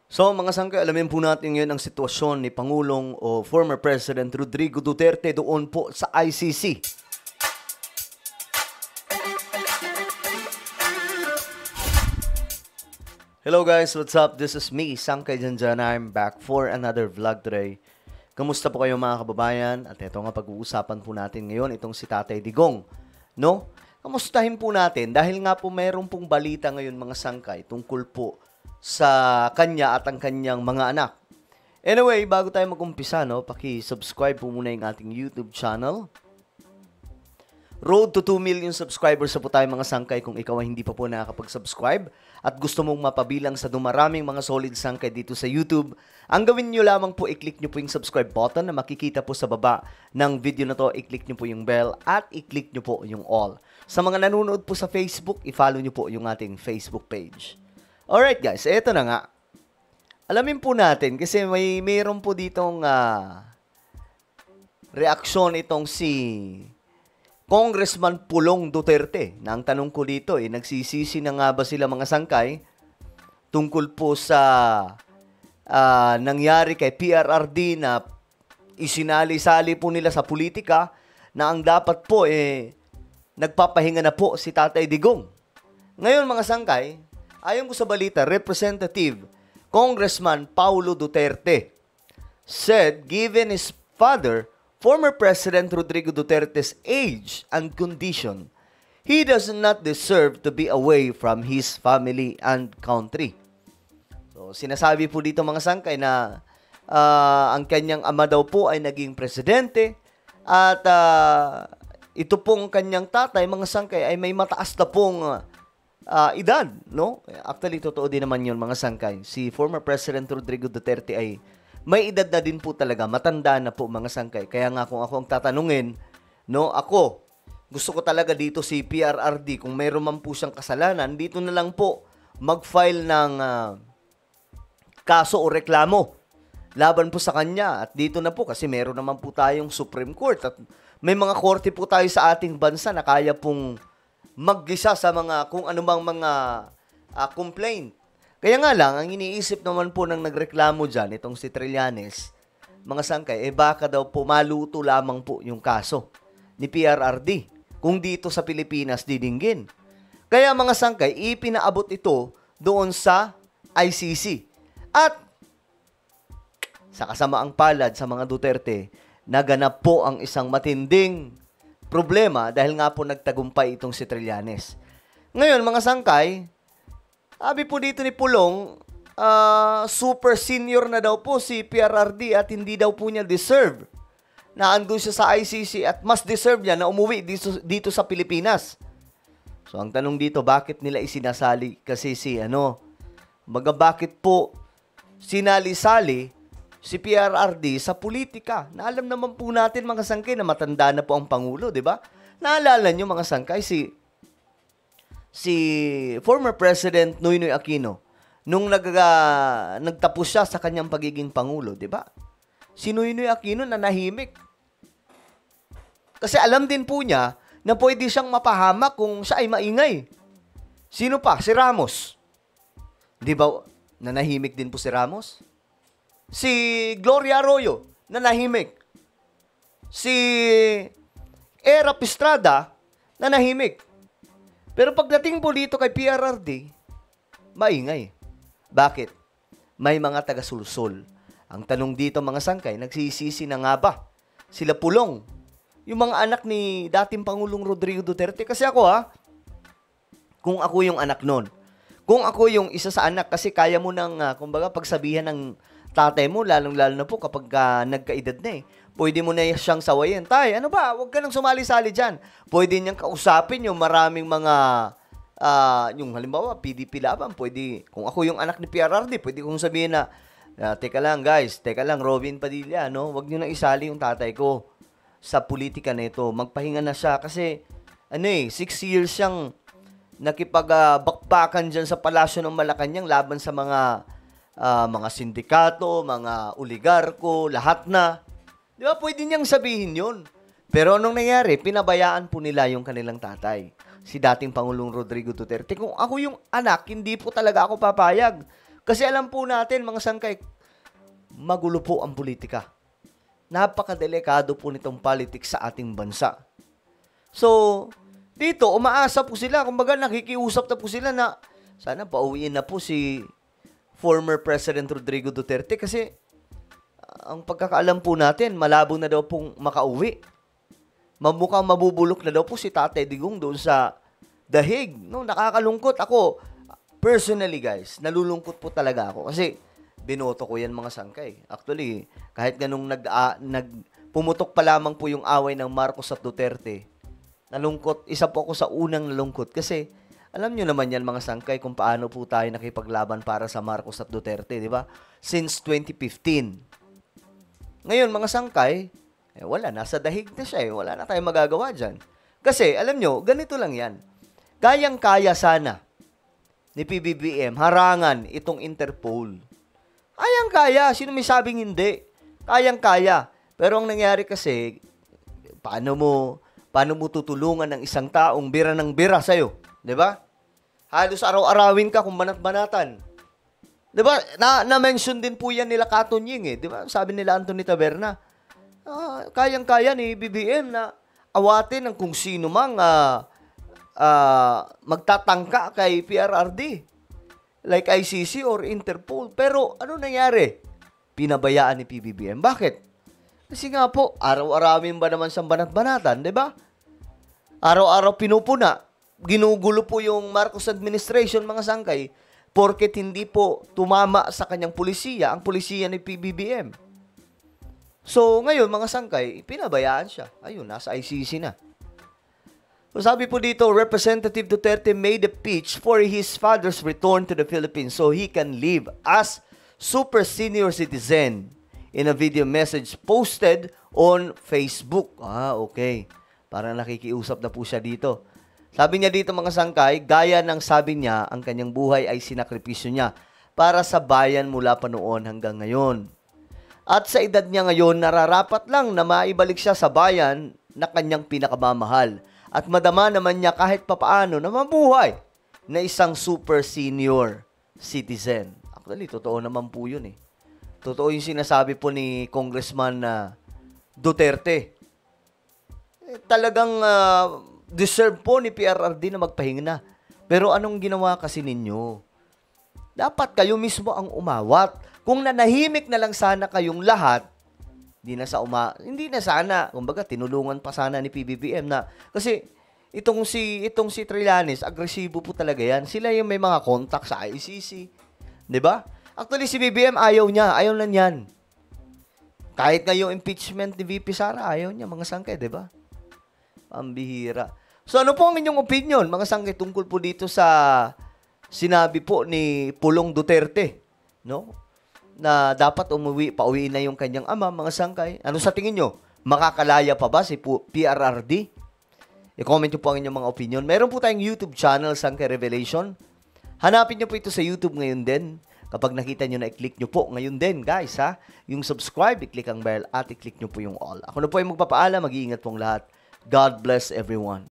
So mga sangkay, alamin po natin ngayon ang sitwasyon ni Pangulong o former President Rodrigo Duterte doon po sa ICC. Hello guys, what's up? This is me, Sangkay Janjan. I'm back for another vlog today. Kamusta po kayo mga kababayan? At ito nga pag-uusapan po natin ngayon, itong si Tatay Digong. No? Kamustahin po natin dahil nga po mayroon pong balita ngayon mga sangkay tungkol po sa kanya at ang kanyang mga anak. Anyway, bago tayo mag-umpisa, no, paki-subscribe po muna yung ating YouTube channel. Road to 2 million subscribers na po tayo mga sangkay kung ikaw ay hindi pa po nakakapag-subscribe at gusto mong mapabilang sa dumaraming mga solid sangkay dito sa YouTube. Ang gawin nyo lamang po, i-click nyo po yung subscribe button na makikita po sa baba ng video na to. I-click nyo po yung bell at i-click nyo po yung all. Sa mga nanonood po sa Facebook, i-follow nyo po yung ating Facebook page. Alright guys, eto na nga. Alamin po natin kasi mayroon po ditong reaksyon itong si Congressman Pulong Duterte. Na ang tanong ko dito, nagsisisi na nga ba sila mga sangkay tungkol po sa nangyari kay PRRD na isinali-sali po nila sa politika na ang dapat po nagpapahinga na po si Tatay Digong. Ngayon mga sangkay, ayon ko sa balita, Representative Congressman Paulo Duterte said given his father, former President Rodrigo Duterte's age and condition, he does not deserve to be away from his family and country. So, sinasabi po dito mga sangkay na ang kanyang ama daw po ay naging presidente at ito pong kanyang tatay, mga sangkay, ay may mataas na pong edad, no? Actually, totoo din naman yun, mga sangkay. Si former President Rodrigo Duterte ay may edad na din po talaga, matanda na po mga sangkay. Kaya nga kung ako ang tatanungin, no, ako, gusto ko talaga dito si PRRD, kung mayroon man po siyang kasalanan, dito na lang po mag-file ng kaso o reklamo laban po sa kanya. At dito na po kasi meron naman po tayong Supreme Court at may mga korte po tayo sa ating bansa na kaya pong maggisa sa mga kung anumang mga complaint. Kaya nga lang, ang iniisip naman po ng nagreklamo dyan, itong si Trillanes, mga sangkay, baka daw po maluto lamang po yung kaso ni PRRD kung dito sa Pilipinas didinggin. Kaya mga sangkay, ipinaabot ito doon sa ICC. At sa kasamaang palad sa mga Duterte, naganap po ang isang matinding problema dahil nga po nagtagumpay itong si Trillanes. Ngayon, mga sangkay, sabi po dito ni Pulong, super senior na daw po si PRRD at hindi daw po niya deserve na andun siya sa ICC at mas deserve niya na umuwi dito sa Pilipinas. So, ang tanong dito, bakit nila isinasali kasi bakit po sinali-sali si PRRD sa politika? Na alam naman po natin mga sangkay na matanda na po ang Pangulo, di ba? Naalala nyo mga sangkay, si former President Noynoy Aquino, nung nagtapos siya sa kanyang pagiging Pangulo, di ba? Si Noynoy Aquino nanahimik. Kasi alam din po niya na pwede siyang mapahamak kung siya ay maingay. Sino pa? Si Ramos. Di ba? Nanahimik din po si Ramos. Si Gloria Arroyo, nanahimik. Si Era Pistrada, nanahimik. Pero pagdating po dito kay PRRD, maingay. Bakit? May mga taga-sulsol. Ang tanong dito mga sangkay, nagsisisi na nga ba sila Pulong? Yung mga anak ni dating Pangulong Rodrigo Duterte. Kasi ako kung ako yung anak nun, kung ako yung isa sa anak, kasi kaya mo nang, kumbaga, pagsabihan ng tatay mo, lalong-lalo na po kapag nagkaedad na pwede mo na siyang sawayin. Tay, ano ba? Huwag ka nang sumali-sali dyan. Pwede niyang kausapin yung maraming mga, yung halimbawa, PDP laban. Pwede, kung ako yung anak ni PRRD, pwede kong sabihin na, teka lang guys, teka lang, Robin Padilla, no? Huwag niyo nang isali yung tatay ko sa politika na ito. Magpahinga na siya kasi, 6 years siyang nakipagbakbakan dyan sa palasyo ng Malacanang laban sa mga sindikato, mga oligarko, lahat na. Di ba, pwede niyang sabihin yun. Pero anong nangyari? Pinabayaan po nila yung kanilang tatay, si dating Pangulong Rodrigo Duterte. Kung ako yung anak, hindi po talaga ako papayag. Kasi alam po natin, mga sangkay, magulo po ang politika. Napakadelikado po nitong politics sa ating bansa. So, dito, umaasa po sila. Kumbaga, nakikiusap na po sila na sana pauwiin na po si former President Rodrigo Duterte kasi ang pagkakaalam po natin, malabo na daw pong makauwi. Mukhang mabubulok na daw po si Tatay Digong doon sa The Hague. No, nakakalungkot. Ako, personally guys, nalulungkot po talaga ako kasi binoto ko yan mga sangkay. Actually, kahit ganung pumutok pa lamang po yung away ng Marcos at Duterte, nalungkot. Isa po ako sa unang nalungkot kasi alam nyo naman yan mga sangkay kung paano po tayo nakipaglaban para sa Marcos at Duterte, di ba? Since 2015. Ngayon mga sangkay, wala, nasa dahig na siya wala na tayong magagawa dyan. Kasi, alam nyo, ganito lang yan. Kayang-kaya sana ni PBBM harangan itong Interpol. Kayang-kaya. Sino may sabing hindi? Kayang-kaya. Pero ang nangyari kasi, paano mo tutulungan ng isang taong bira ng bira sa'yo? Diba? Halos araw-arawin ka kung banat-banatan. Diba? Na-mention din po yan nila Katon Ying Diba? Sabi nila Anthony Taberna, kayang-kaya ni BBM na awatin ng kung sino mang magtatangka kay PRRD. Like ICC or Interpol. Pero ano nangyari? Pinabayaan ni PBBM. Bakit? Kasi nga po, araw-arawin ba naman sa banat-banatan, di ba? Araw-araw pinupuna. Ginugulo po yung Marcos administration, mga sangkay, porket hindi po tumama sa kanyang pulisiya, ang pulisiya ni PBBM. So, ngayon, mga sangkay, pinabayaan siya. Ayun, nasa ICC na. So, sabi po dito, Representative Duterte made a pitch for his father's return to the Philippines so he can live as super senior citizen in a video message posted on Facebook. Okay. Parang nakikiusap na po siya dito. Sabi niya dito mga sangkay, gaya ng sabi niya, ang kanyang buhay ay sinakripisyo niya para sa bayan mula pa noon hanggang ngayon. At sa edad niya ngayon, nararapat lang na maibalik siya sa bayan na kanyang pinakamamahal. At madama naman niya kahit papaano na mabuhay na isang super senior citizen. Actually, totoo naman po yun Totoo yung sinasabi po ni Congressman Duterte. Talagang deserve po ni PRRD na magpahinga. Pero anong ginawa kasi ninyo? Dapat kayo mismo ang umawat. Kung nanahimik na lang sana kayong lahat, hindi na sana. Kumbaga, tinulungan pa sana ni PBBM na. Kasi, itong si Trillanes, agresibo po talaga yan. Sila yung may mga contact sa ICC. Diba? Actually, si BBM ayaw niya. Ayaw na niyan. Kahit nga yung impeachment ni VP Sara, ayaw niya, mga sangkay, diba? Pambihira. So, ano po ang inyong opinion, mga sangkay, tungkol po dito sa sinabi po ni Pulong Duterte, no? Na dapat pauwiin na yung kanyang ama, mga sangkay. Ano sa tingin nyo? Makakalaya pa ba si PRRD? I-comment nyo po ang inyong mga opinion. Meron po tayong YouTube channel, Sangkay Revelation. Hanapin nyo po ito sa YouTube ngayon din. Kapag nakita nyo na, i-click nyo po ngayon din, guys, ha? Yung subscribe, i-click ang bell, at i-click nyo po yung all. Ako na po ay magpapaalam. Mag-iingat pong lahat. God bless everyone.